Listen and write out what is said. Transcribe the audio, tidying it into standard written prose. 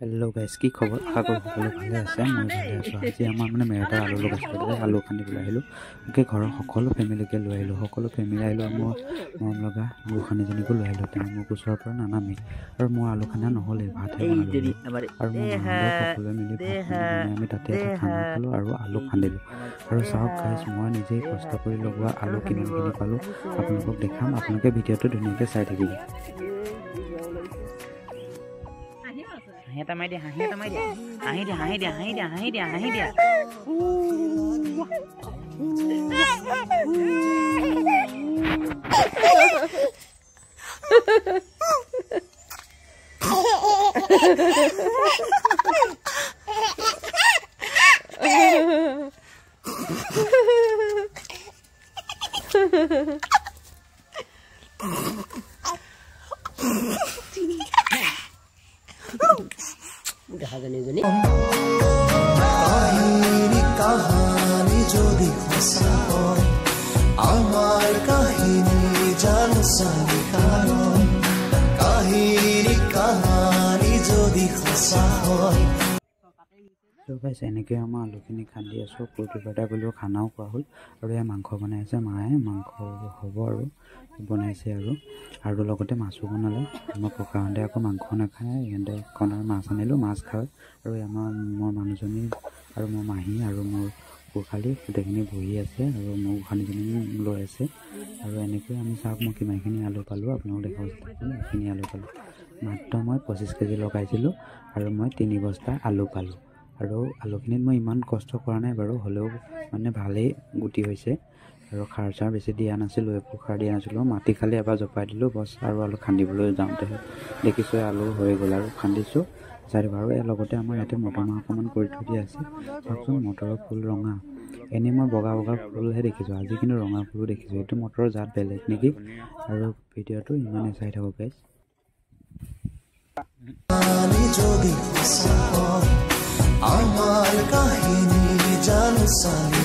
hello guys की खबर आगर সকলো ভালে আছে মই ভালে আছো আজি আমাৰ মানে মেৰাটা আলু লগাইছিলো আলু খানি লৈ আহিলো ওকে ঘৰৰ সকলো ফেমিলিকে লৈ আহিলো সকলো ফেমিলি আহিলো মই মৰম লগা আলু খানি জনিকো লৈ আহিলো তেওঁ মোক ওচৰৰ পৰা নানামি আৰু মই আলু খানা নহলে ভাতহে বনালো আৰু মই সকলো মিলি আমি তাতে খানা খালো আৰু আলু খান্দিলো আৰু চাওক গাইস মই নিজে কষ্ট কৰি লগোৱা আলু কিমানখিনি পালো আপোনালোকক দেখাম আপোনালোকে ভিডিওটো ধুনীয়াকৈ চাই থাকিব Hãy subscribe cho kênh Ghiền Mì Gõ để không bỏ कहानी जो भी फंसा हो आमार कहानी जान सारी कहानी जो भी फंसा हो তো গাইস এনেকৈ আমাৰ আলুখিনি খান্দি আছোঁ প্ৰতিবাৰটা গ'লেও খানাও খোৱা হ'ল আৰু এয়া মাংস বনাই আছে মায়ে মাংস হ'ব আৰু বনাইছে আৰু লগতে মাছো বনালে আমাৰ ককাহঁতে আকৌ মাংস নাখায় সিহঁতে কণাৰ মাছ আনিলোঁ মাছ খায় আৰু মোৰ মানুহজনী আৰু মোৰ মাহী আৰু মোৰ পোখালি গোটেইখিনি বহি আছে আৰু মোৰ গোসানীজনী লৈ আছে আৰু এনেকৈ আমি চাওক মই কিমানখিনি আলু পালোঁ আপোনালোক দেখাব এইখিনি আলু পালোঁ মাত্ৰ মই 25 কেজি লগাইছিলোঁ আৰু মই 3 বস্তা আলু পালোঁ আৰু আলুখিনিত মই ইমান কষ্ট কৰা নাই বাৰু হ'লেও মানে ভালেই গুটি হৈছে আৰু খাৰ চাৰ বেছি দিয়া নাছিলোঁ একো খাৰ দিয়া নাছিলোঁ মাটি খালি এবাৰ জপাই দিলোঁ বছ আৰু আলু খান্দিবলৈ যাওঁতে দেখিছোঁ আলু হৈ গ'ল আৰু খান্দিছোঁ চাৰিবাৰ আৰু লগতে আমাৰ ইয়াতে মটৰ মাহ অকণমান কৰি থৈ দিয়া আছে চাওকচোন মটৰৰ ফুল ৰঙা এনেই মই বগা বগা ফুলহে দেখিছোঁ আজি কিন্তু ৰঙা ফুলো দেখিছোঁ এইটো মটৰৰ জাত বেলেগ নেকি আৰু ভিডিঅ'টো ইমানে চাই থাকক গাইছ आमार कहानी जान सारी